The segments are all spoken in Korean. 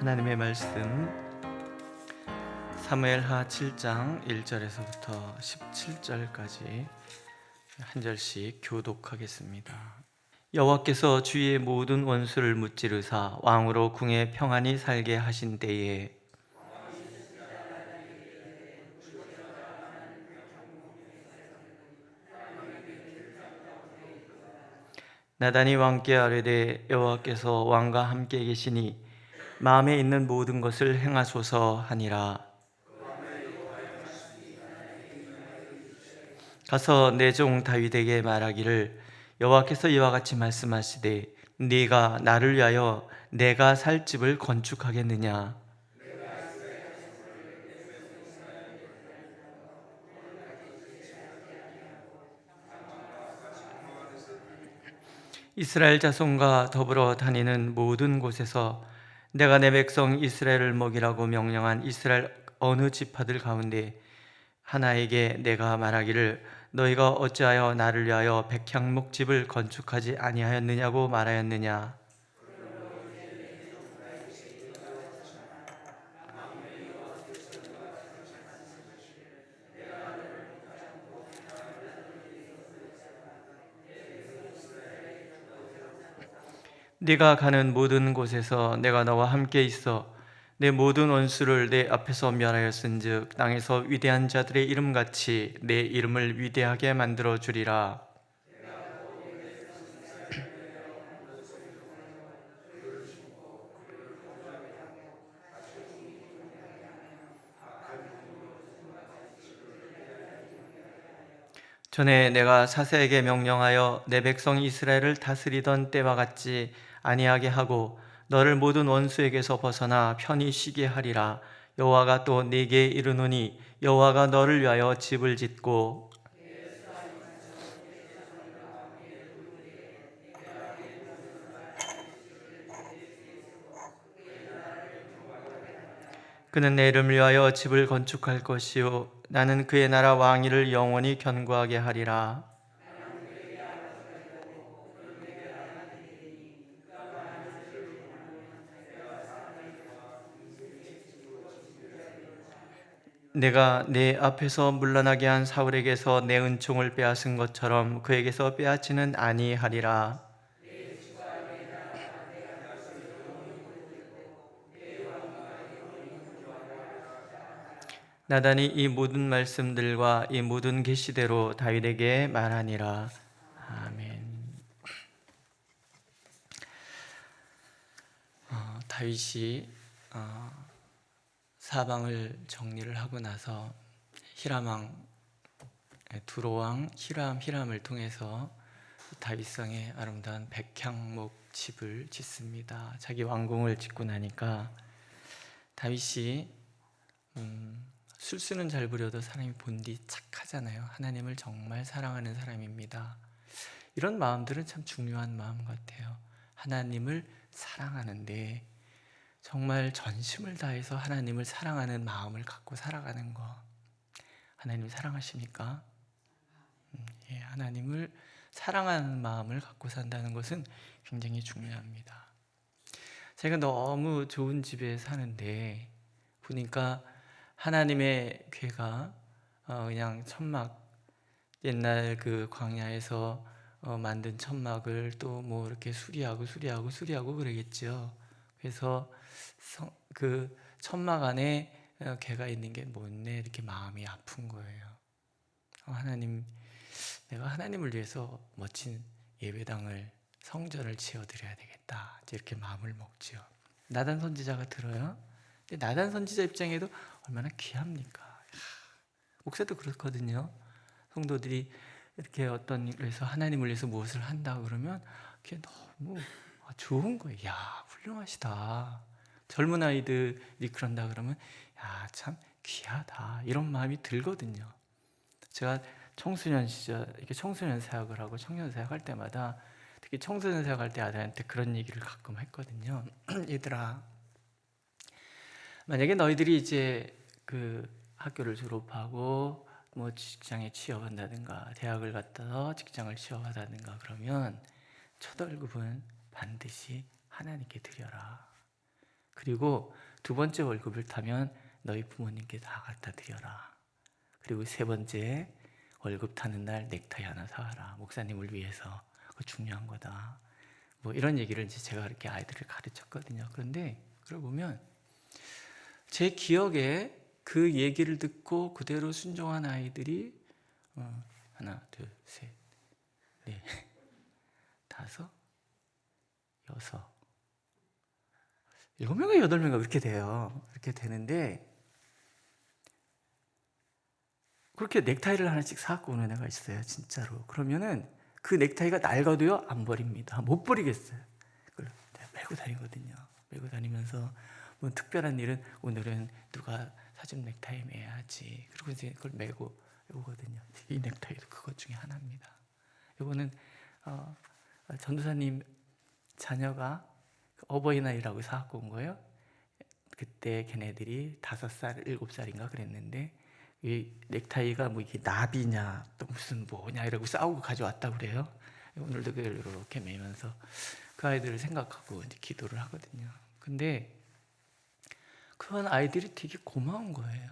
하나님의 말씀 사무엘하 7장 1절에서부터 17절까지 한 절씩 교독하겠습니다. 여호와께서 주의 모든 원수를 무찌르사 왕으로 궁에 평안히 살게 하신 때에 나단이 왕께 아뢰되 여호와께서 왕과 함께 계시니 마음에 있는 모든 것을 행하소서 하니라. 가서 내 종 다윗에게 말하기를 여호와께서 이와 같이 말씀하시되 네가 나를 위하여 내가 살 집을 건축하겠느냐. 이스라엘 자손과 더불어 다니는 모든 곳에서 내가 내 백성 이스라엘을 먹이라고 명령한 이스라엘 어느 지파들 가운데 하나에게 내가 말하기를 너희가 어찌하여 나를 위하여 백향목 집을 건축하지 아니하였느냐고 말하였느냐. 네가 가는 모든 곳에서 내가 너와 함께 있어 내 모든 원수를 내 앞에서 멸하였은즉 땅에서 위대한 자들의 이름같이 내 이름을 위대하게 만들어 주리라. 전에 내가 사세에게 명령하여 내 백성 이스라엘을 다스리던 때와 같이 아니하게 하고 너를 모든 원수에게서 벗어나 편히 쉬게 하리라. 여호와가 또 네게 이르노니 여호와가 너를 위하여 집을 짓고 그는 내 이름을 위하여 집을 건축할 것이요 나는 그의 나라 왕위를 영원히 견고하게 하리라. 내가 내 앞에서 물러나게 한 사울에게서 내 은총을 빼앗은 것처럼 그에게서 빼앗지는 아니하리라. 나단이 이 모든 말씀들과 이 모든 계시대로 다윗에게 말하니라. 아멘. 다윗이 사방을 정리를 하고 나서 히람왕 두로왕 히람을 통해서 다윗성에 아름다운 백향목 집을 짓습니다. 자기 왕궁을 짓고 나니까 다윗이 술수는 잘 부려도 사람이 본디 착하잖아요. 하나님을 정말 사랑하는 사람입니다. 이런 마음들은 참 중요한 마음 같아요. 하나님을 사랑하는데 정말 전심을 다해서 하나님을 사랑하는 마음을 갖고 살아가는 거. 하나님 사랑하십니까? 예, 하나님을 사랑하는 마음을 갖고 산다는 것은 굉장히 중요합니다. 제가 너무 좋은 집에 사는데 보니까 하나님의 궤가 그냥 천막, 옛날 그 광야에서 만든 천막을 또 뭐 이렇게 수리하고 그러겠죠. 그래서 그 천막 안에 궤가 있는 게 뭐네 이렇게 마음이 아픈 거예요. 하나님, 내가 하나님을 위해서 멋진 예배당을 성전을 지어드려야 되겠다 이렇게 마음을 먹지요. 나단 선지자가 들어요. 근데 나단 선지자 입장에도 얼마나 귀합니까? 목사도 그렇거든요. 성도들이 이렇게 어떤 일에서 하나님을 위해서 무엇을 한다 그러면 그게 너무 좋은 거예요. 야, 훌륭하시다. 젊은 아이들이 그런다 그러면 야, 참 귀하다. 이런 마음이 들거든요. 제가 청소년 시절 이렇게 청소년 사역을 하고 청년 사역할 때마다 특히 청소년 사역할 때 아들한테 그런 얘기를 가끔 했거든요. 얘들아, 만약에 너희들이 이제 그 학교를 졸업하고 뭐 직장에 취업한다든가 대학을 갔다 직장을 취업하다든가 그러면 첫 월급은 반드시 하나님께 드려라. 그리고 두 번째 월급을 타면 너희 부모님께 다 갖다 드려라. 그리고 세 번째 월급 타는 날 넥타이 하나 사와라. 목사님을 위해서. 그거 중요한 거다. 뭐 이런 얘기를 이제 제가 이렇게 아이들을 가르쳤거든요. 그런데 그러고 보면 제 기억에 그 얘기를 듣고 그대로 순종한 아이들이 하나, 둘, 셋, 넷, 다섯, 여섯, 7명인가 8명인가 그렇게 돼요. 그렇게 되는데 그렇게 넥타이를 하나씩 사갖고 오는 애가 있어요. 진짜로. 그러면은 그 넥타이가 낡아도요 안 버립니다. 못 버리겠어요. 그걸 메고 다니거든요. 메고 다니면서 뭐 특별한 일은 오늘은 누가 사준 넥타이 매야지. 그리고 이제 그걸 메고 오거든요. 이 넥타이도 그것 중에 하나입니다. 이거는 전도사님 자녀가 어버이날이라고 사갖고 온 거예요. 그때 걔네들이 5살, 7살인가 그랬는데 이 넥타이가 뭐 이게 나비냐 또 무슨 뭐냐 이러고 싸우고 가져왔다고 그래요. 오늘도 이렇게 매면서 그 아이들을 생각하고 이제 기도를 하거든요. 근데 그런 아이들이 되게 고마운 거예요.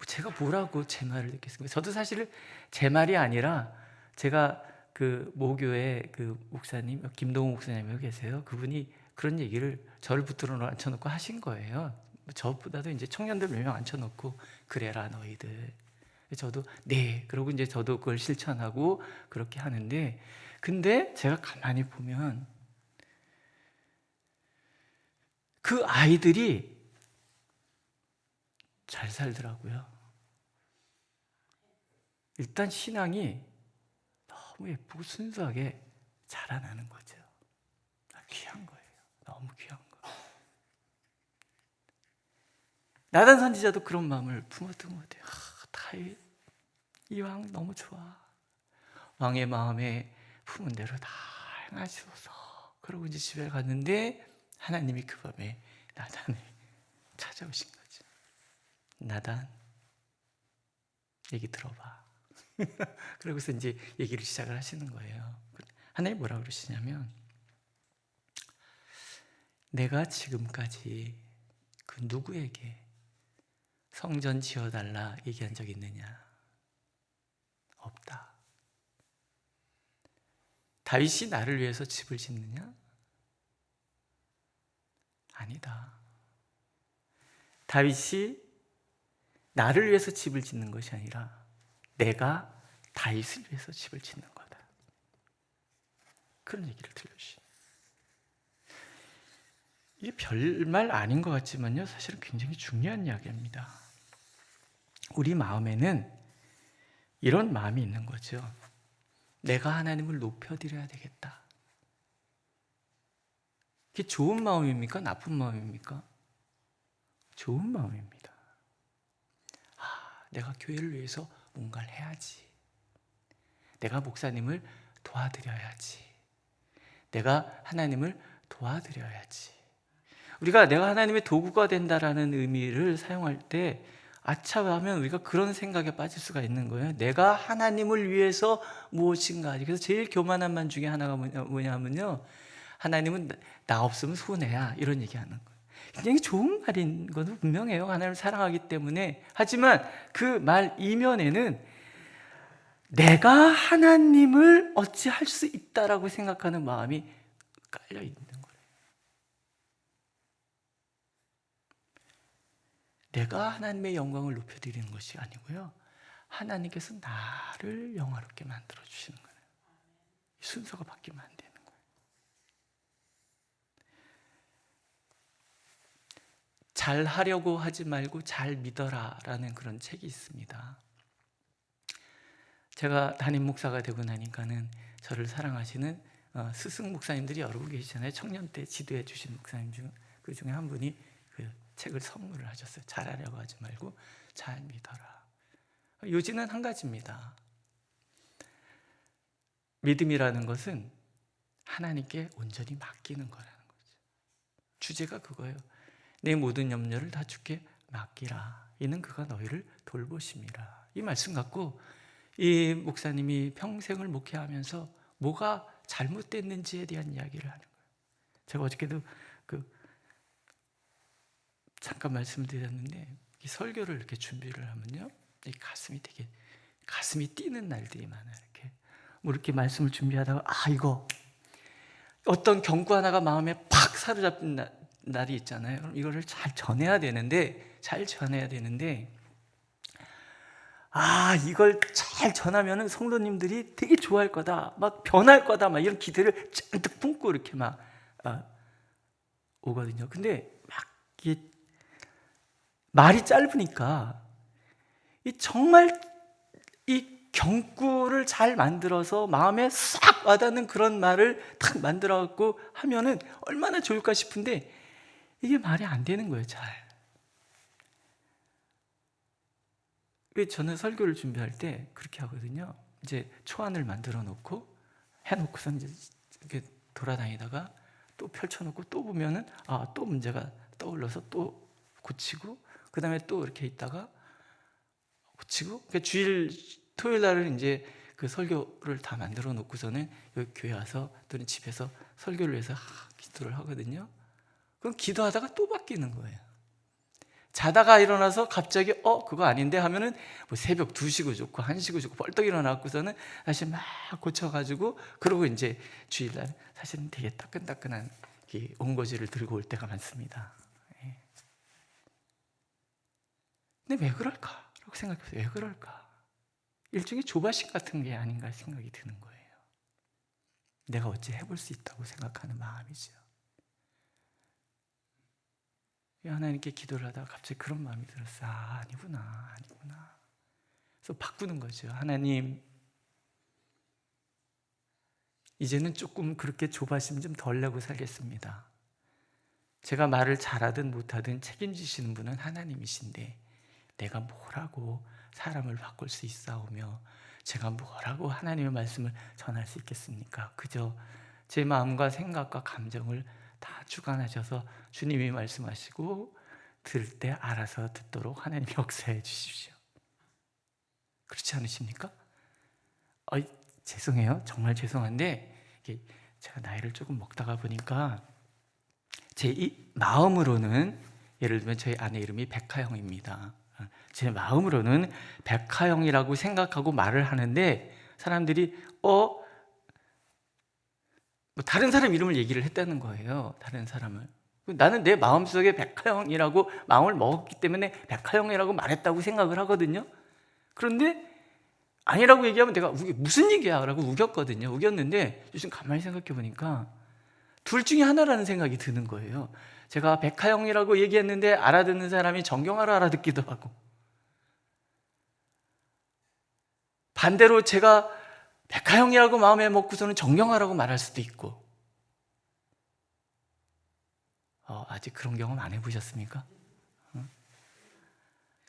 제가 뭐라고 제 말을 듣겠습니까? 저도 사실 제 말이 아니라 제가 그 모교에 그 목사님 김동우 목사님이 계세요. 그분이 그런 얘기를 저를 붙들어 앉혀놓고 하신 거예요. 저보다도 이제 청년들 몇 명 앉혀놓고 그래라 너희들. 저도 네. 그러고 이제 저도 그걸 실천하고 그렇게 하는데 근데 제가 가만히 보면 그 아이들이 잘 살더라고요. 일단 신앙이 너무 예쁘고 순수하게 자라나는 거죠. 귀한 거예요. 너무 귀한 거. 나단 선지자도 그런 마음을 품었던 것 같아요. 다윗 이 왕 너무 좋아. 왕의 마음에 품은 대로 다 행하시소서. 그러고 이제 집에 갔는데 하나님이 그 밤에 나단을 찾아오신 거죠. 나단 얘기 들어봐. 그러고서 이제 얘기를 시작을 하시는 거예요. 하나님 뭐라고 그러시냐면 내가 지금까지 그 누구에게 성전 지어달라 얘기한 적 있느냐? 없다. 다윗이 나를 위해서 집을 짓느냐? 아니다. 다윗이 나를 위해서 집을 짓는 것이 아니라 내가 다윗을 위해서 집을 짓는 거다. 그런 얘기를 들려주시죠. 이게 별말 아닌 것 같지만요, 사실은 굉장히 중요한 이야기입니다. 우리 마음에는 이런 마음이 있는 거죠. 내가 하나님을 높여드려야 되겠다. 그게 좋은 마음입니까? 나쁜 마음입니까? 좋은 마음입니다. 내가 교회를 위해서 뭔가를 해야지. 내가 목사님을 도와드려야지. 내가 하나님을 도와드려야지. 우리가 내가 하나님의 도구가 된다라는 의미를 사용할 때 아차 하면 우리가 그런 생각에 빠질 수가 있는 거예요. 내가 하나님을 위해서 무엇인가. 그래서 제일 교만한 말 중에 하나가 뭐냐면요, 하나님은 나 없으면 손해야, 이런 얘기하는 거예요. 굉장히 좋은 말인 것은 분명해요. 하나님을 사랑하기 때문에. 하지만 그 말 이면에는 내가 하나님을 어찌할 수 있다라고 생각하는 마음이 깔려 있는 거예요. 내가 하나님의 영광을 높여드리는 것이 아니고요, 하나님께서 나를 영화롭게 만들어 주시는 거예요. 순서가 바뀌면 안 되는 거예요. 잘 하려고 하지 말고 잘 믿어라라는 그런 책이 있습니다. 제가 담임 목사가 되고 나니까는 저를 사랑하시는 스승 목사님들이 여러 분 계시잖아요. 청년 때 지도해 주신 목사님 중 그 중에 한 분이 그 책을 선물을 하셨어요. 잘하려고 하지 말고 잘 믿어라. 요지는 한 가지입니다. 믿음이라는 것은 하나님께 온전히 맡기는 거라는 거죠. 주제가 그거예요. 내 모든 염려를 다 주께 맡기라. 이는 그가 너희를 돌보심이라. 이 말씀 갖고 이 목사님이 평생을 목회하면서 뭐가 잘못됐는지에 대한 이야기를 하는 거예요. 제가 어저께도 그 잠깐 말씀드렸는데 이 설교를 이렇게 준비를 하면요, 이 가슴이 뛰는 날들이 많아요. 이렇게 뭐 이렇게 말씀을 준비하다가 이거 어떤 경구 하나가 마음에 팍 사로잡힌 날이 있잖아요. 그럼 이거를 잘 전해야 되는데 이걸 잘 전하면은 성도님들이 되게 좋아할 거다, 막 변할 거다, 막 이런 기대를 잔뜩 품고 이렇게 막 오거든요. 근데 막 이게 말이 짧으니까 정말 이 경구를 잘 만들어서 마음에 싹 와닿는 그런 말을 딱 만들어 갖고 하면은 얼마나 좋을까 싶은데 이게 말이 안 되는 거예요, 잘. 저는 설교를 준비할 때 그렇게 하거든요. 이제 초안을 만들어 놓고 해놓고서 이제 이렇게 돌아다니다가 또 펼쳐놓고 또 보면은 또 문제가 떠올라서 또 고치고, 그 다음에 또 이렇게 있다가 고치고, 그러니까 주일 토요일 날은 이제 그 설교를 다 만들어 놓고서는 여기 교회 와서 또는 집에서 설교를 해서 기도를 하거든요. 그럼 기도하다가 또 바뀌는 거예요. 자다가 일어나서 갑자기 그거 아닌데 하면은 뭐 새벽 2시고 좋고 1시고 좋고 벌떡 일어나고서는 다시 막 고쳐가지고, 그러고 이제 주일날 사실은 되게 따끈따끈한 이 온거지를 들고 올 때가 많습니다. 근데 왜 그럴까? 라고 생각해보세요. 왜 그럴까? 일종의 조바심 같은 게 아닌가 생각이 드는 거예요. 내가 어찌 해볼 수 있다고 생각하는 마음이죠. 하나님께 기도를 하다가 갑자기 그런 마음이 들었어요. 아니구나. 그래서 바꾸는 거죠. 하나님, 이제는 조금 그렇게 조바심 좀 덜 내고 살겠습니다. 제가 말을 잘하든 못하든 책임지시는 분은 하나님이신데 내가 뭐라고 사람을 바꿀 수 있사오며 제가 뭐라고 하나님의 말씀을 전할 수 있겠습니까? 그저 제 마음과 생각과 감정을 다 주관하셔서 주님이 말씀하시고 들을 때 알아서 듣도록 하나님 역사해 주십시오. 그렇지 않으십니까? 죄송해요. 정말 죄송한데 제가 나이를 조금 먹다가 보니까 제 이 마음으로는, 예를 들면 저희 아내 이름이 백하영입니다. 제 마음으로는 백하영이라고 생각하고 말을 하는데 사람들이 뭐 다른 사람 이름을 얘기를 했다는 거예요. 다른 사람을. 나는 내 마음속에 백하영이라고 마음을 먹었기 때문에 백하영이라고 말했다고 생각을 하거든요. 그런데 아니라고 얘기하면 내가 무슨 얘기야? 라고 우겼는데 요즘 가만히 생각해 보니까 둘 중에 하나라는 생각이 드는 거예요. 제가 백하영이라고 얘기했는데 알아듣는 사람이 정경화를 알아듣기도 하고, 반대로 제가 백하영이라고 마음에 먹고서는 정경화라고 말할 수도 있고. 아직 그런 경험 안 해보셨습니까?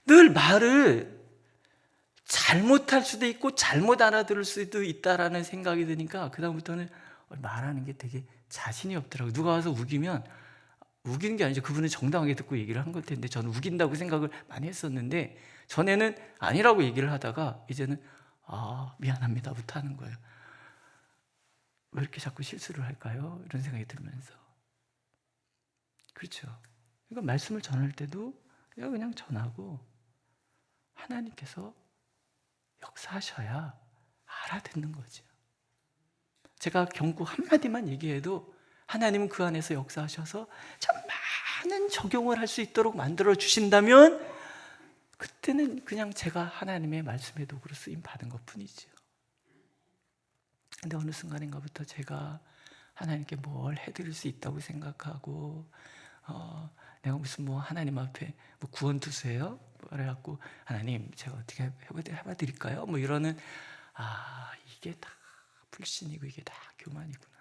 늘 말을 잘못할 수도 있고 잘못 알아들을 수도 있다라는 생각이 드니까 그다음부터는 말하는 게 되게 자신이 없더라고요. 누가 와서 우기면, 우기는 게 아니죠. 그분은 정당하게 듣고 얘기를 한 걸 텐데 저는 우긴다고 생각을 많이 했었는데, 전에는 아니라고 얘기를 하다가 이제는 미안합니다부터 하는 거예요. 왜 이렇게 자꾸 실수를 할까요? 이런 생각이 들면서. 그렇죠. 그러니까 말씀을 전할 때도 그냥 전하고 하나님께서 역사하셔야 알아듣는 거죠. 제가 경고 한마디만 얘기해도 하나님은 그 안에서 역사하셔서 참 많은 적용을 할 수 있도록 만들어 주신다면 그때는 그냥 제가 하나님의 말씀의 도구로 쓰임 받은 것 뿐이죠. 근데 어느 순간인가부터 제가 하나님께 뭘 해드릴 수 있다고 생각하고 내가 무슨 하나님 앞에 구원투수예요? 그래갖고 하나님 제가 어떻게 해봐 드릴까요? 이러는 이게 다 불신이고 이게 다 교만이구나.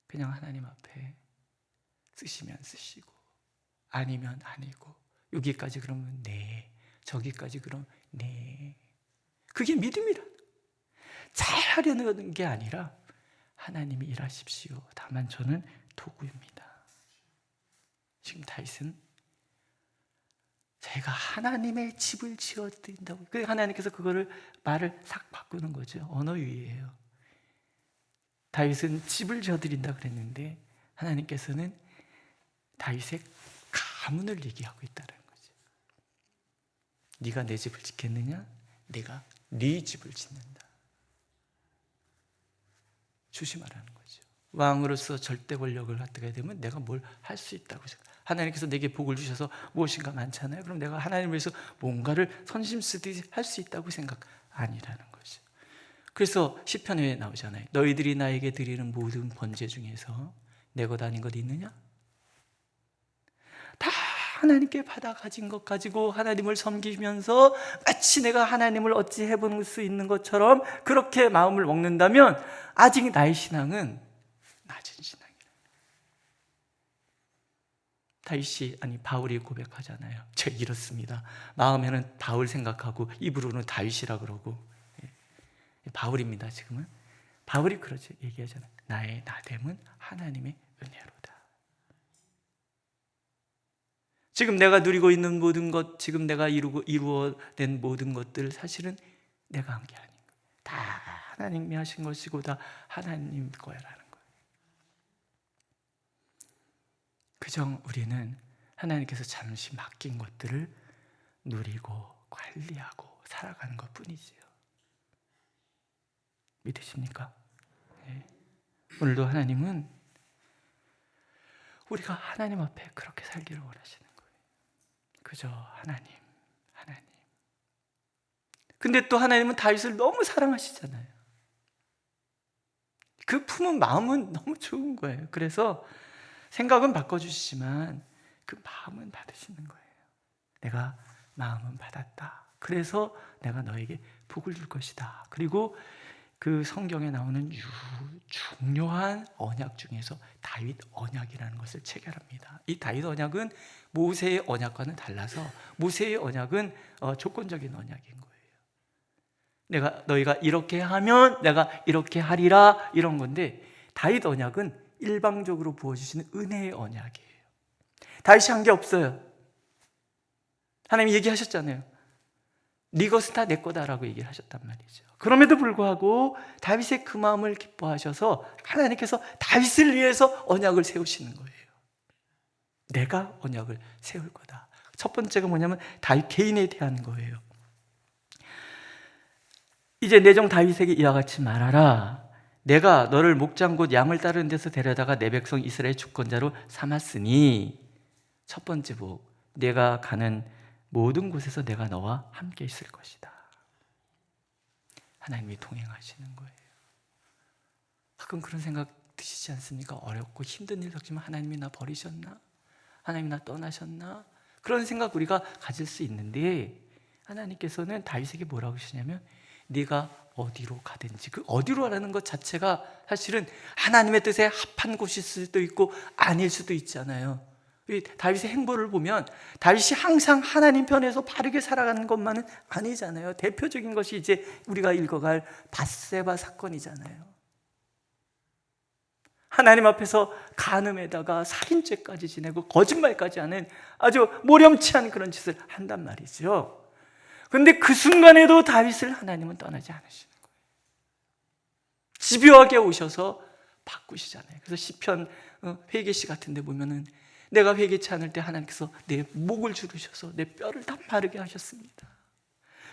그냥 하나님 앞에 쓰시면 쓰시고 아니면 아니고, 여기까지 그러면 네, 저기까지 그러면 네. 그게 믿음이라. 잘하려는 게 아니라 하나님이 일하십시오. 다만 저는 도구입니다. 지금 다윗은 제가 하나님의 집을 지어드린다고, 하나님께서 그거를 말을 싹 바꾸는 거죠. 언어유희예요. 다윗은 집을 지어드린다 그랬는데 하나님께서는 다윗의 가문을 얘기하고 있다는 거죠. 네가 내 집을 짓겠느냐? 내가 네 집을 짓는다. 조심하라는 거죠. 왕으로서 절대 권력을 갖게 되면 내가 뭘 할 수 있다고 생각. 하나님께서 내게 복을 주셔서 무엇인가 많잖아요. 그럼 내가 하나님을 위해서 뭔가를 선심 쓰듯이 할 수 있다고 생각 아니라는 거죠. 그래서 시편에 나오잖아요. 너희들이 나에게 드리는 모든 번제 중에서 내 것 아닌 것 있느냐? 다 하나님께 받아 가진 것 가지고 하나님을 섬기면서 마치 내가 하나님을 어찌 해볼 수 있는 것처럼 그렇게 마음을 먹는다면 아직 나의 신앙은 낮은 신앙이에요. 바울이 고백하잖아요. 제가 이렇습니다. 마음에는 바울 생각하고 입으로는 다윗이라 그러고. 바울입니다. 지금은 바울이 그러죠. 얘기하잖아요. 나의 나됨은 하나님의 은혜로다. 지금 내가 누리고 있는 모든 것, 지금 내가 이루어낸 모든 것들 사실은 내가 한 게 아닌 거예요. 다 하나님이 하신 것이고 다 하나님 거야라는 거예요. 그저 우리는 하나님께서 잠시 맡긴 것들을 누리고 관리하고 살아가는 것 뿐이지요. 믿으십니까? 네. 오늘도 하나님은 우리가 하나님 앞에 그렇게 살기를 원하시는 거예요. 그저 하나님. 근데 또 하나님은 다윗을 너무 사랑하시잖아요. 그 품은 마음은 너무 좋은 거예요. 그래서 생각은 바꿔주시지만 그 마음은 받으시는 거예요. 내가 마음은 받았다. 그래서 내가 너에게 복을 줄 것이다. 그리고 그 성경에 나오는 중요한 언약 중에서 다윗 언약이라는 것을 체결합니다. 이 다윗 언약은 모세의 언약과는 달라서 모세의 언약은 조건적인 언약인 거예요. 너희가 이렇게 하면 내가 이렇게 하리라 이런 건데 다윗 언약은 일방적으로 부어주시는 은혜의 언약이에요. 다윗이 한 게 없어요. 하나님이 얘기하셨잖아요. 네 것은 다 내 거다라고 얘기를 하셨단 말이죠. 그럼에도 불구하고 다윗의 그 마음을 기뻐하셔서 하나님께서 다윗을 위해서 언약을 세우시는 거예요. 내가 언약을 세울 거다. 첫 번째가 뭐냐면 다윗 개인에 대한 거예요. 이제 내 종 다윗에게 이와 같이 말하라. 내가 너를 목장 곧 양을 따르는 데서 데려다가 내 백성 이스라엘 주권자로 삼았으니 첫 번째 복, 내가 가는 모든 곳에서 내가 너와 함께 있을 것이다. 하나님이 동행하시는 거예요. 가끔 그런 생각 드시지 않습니까? 어렵고 힘든 일 겪지만 하나님이 나 버리셨나? 하나님이 나 떠나셨나? 그런 생각 우리가 가질 수 있는데 하나님께서는 다윗에게 뭐라고 하시냐면 네가 어디로 가든지 그 어디로라는 것 자체가 사실은 하나님의 뜻에 합한 곳일 수도 있고 아닐 수도 있잖아요. 다윗의 행보를 보면 다윗이 항상 하나님 편에서 바르게 살아가는 것만은 아니잖아요. 대표적인 것이 이제 우리가 읽어갈 밧세바 사건이잖아요. 하나님 앞에서 간음에다가 살인죄까지 지내고 거짓말까지 하는 아주 모렴치한 그런 짓을 한단 말이죠. 그런데 그 순간에도 다윗을 하나님은 떠나지 않으시는 거예요. 집요하게 오셔서 바꾸시잖아요. 그래서 시편 회개시 같은 데 보면은 내가 회개치 않을 때 하나님께서 내 목을 주르셔서 내 뼈를 다 마르게 하셨습니다.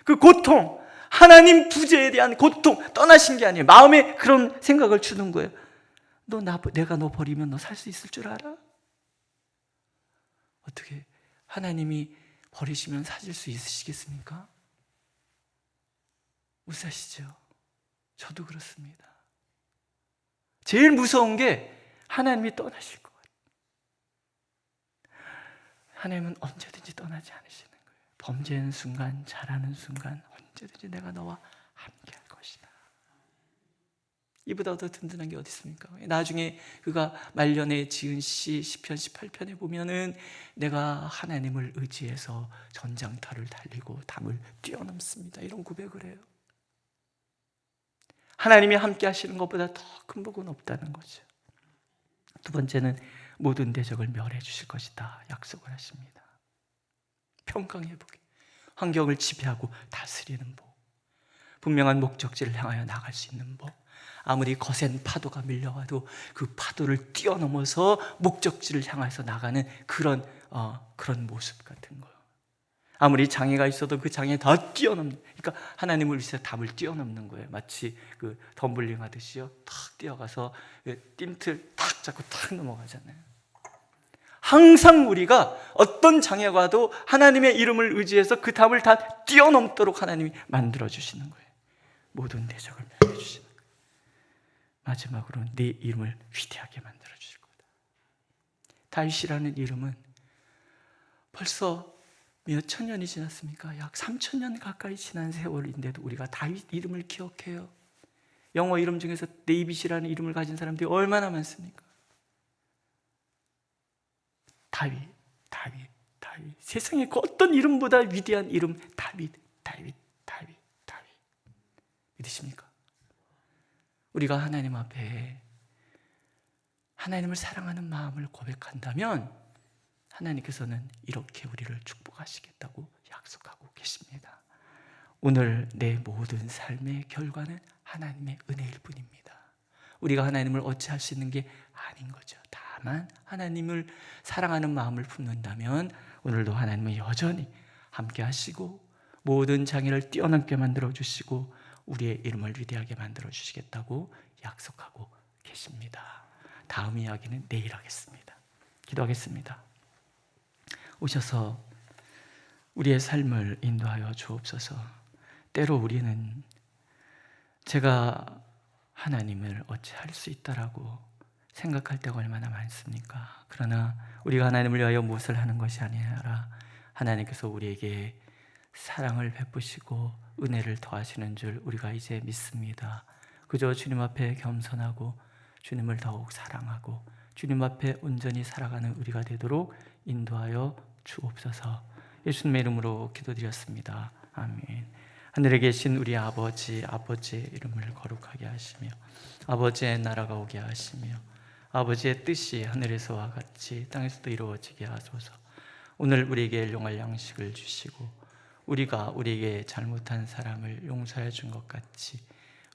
그 고통, 하나님 부재에 대한 고통, 떠나신 게 아니에요. 마음에 그런 생각을 주는 거예요. 내가 너 버리면 너 살 수 있을 줄 알아? 어떻게 하나님이 버리시면 사실 수 있으시겠습니까? 못 사시죠. 저도 그렇습니다. 제일 무서운 게 하나님이 떠나실 것 같아요. 하나님은 언제든지 떠나지 않으시는 거예요. 범죄하는 순간, 잘하는 순간 언제든지 내가 너와 함께 할 것이다. 이보다 더 든든한 게 어디 있습니까? 나중에 그가 말년에 지은 시편 18편에 보면은 내가 하나님을 의지해서 전장터를 달리고 담을 뛰어넘습니다. 이런 고백을 해요. 하나님이 함께 하시는 것보다 더 큰 복은 없다는 거죠. 두 번째는 모든 대적을 멸해 주실 것이다 약속을 하십니다. 평강의 복이, 환경을 지배하고 다스리는 복, 분명한 목적지를 향하여 나갈 수 있는 복, 아무리 거센 파도가 밀려와도 그 파도를 뛰어넘어서 목적지를 향해서 나가는 그런 모습 같은 거예요. 아무리 장애가 있어도 그 장애 다 뛰어넘는, 그러니까 하나님을 위해서 답을 뛰어넘는 거예요. 마치 그 덤블링 하듯이요. 탁 뛰어가서 띵틀 탁 잡고 탁 넘어가잖아요. 항상 우리가 어떤 장애가 와도 하나님의 이름을 의지해서 그 답을 다 뛰어넘도록 하나님이 만들어주시는 거예요. 모든 대적을 멸해주시는 거예요. 마지막으로 내 이름을 위대하게 만들어주실 거다. 다윗이라는 이름은 벌써 몇 천 년이 지났습니까? 약 3,000년 가까이 지난 세월인데도 우리가 다윗 이름을 기억해요. 영어 이름 중에서 데이빗이라는 이름을 가진 사람들이 얼마나 많습니까? 다윗. 세상에 그 어떤 이름보다 위대한 이름, 다윗. 믿으십니까? 우리가 하나님 앞에 하나님을 사랑하는 마음을 고백한다면 하나님께서는 이렇게 우리를 축복하시겠다고 약속하고 계십니다. 오늘 내 모든 삶의 결과는 하나님의 은혜일 뿐입니다. 우리가 하나님을 어찌할 수 있는 게 아닌 거죠. 다만 하나님을 사랑하는 마음을 품는다면 오늘도 하나님은 여전히 함께 하시고 모든 장애를 뛰어넘게 만들어 주시고 우리의 이름을 위대하게 만들어 주시겠다고 약속하고 계십니다. 다음 이야기는 내일 하겠습니다. 기도하겠습니다. 오셔서 우리의 삶을 인도하여 주옵소서. 때로 우리는 제가 하나님을 어찌할 수 있다라고 생각할 때가 얼마나 많습니까? 그러나 우리가 하나님을 위하여 무엇을 하는 것이 아니라 하나님께서 우리에게 사랑을 베푸시고 은혜를 더하시는 줄 우리가 이제 믿습니다. 그저 주님 앞에 겸손하고 주님을 더욱 사랑하고 주님 앞에 온전히 살아가는 우리가 되도록 인도하여 주옵소서. 예수님의 이름으로 기도드렸습니다. 아멘. 하늘에 계신 우리 아버지의 이름을 거룩하게 하시며 아버지의 나라가 오게 하시며 아버지의 뜻이 하늘에서와 같이 땅에서도 이루어지게 하소서. 오늘 우리에게 일용할 양식을 주시고 우리가 우리에게 잘못한 사람을 용서해 준 것 같이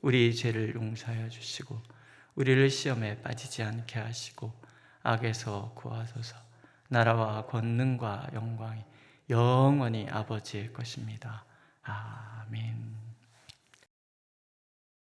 우리 죄를 용서하여 주시고 우리를 시험에 빠지지 않게 하시고 악에서 구하소서. 나라와 권능과 영광이 영원히 아버지의 것입니다. 아멘.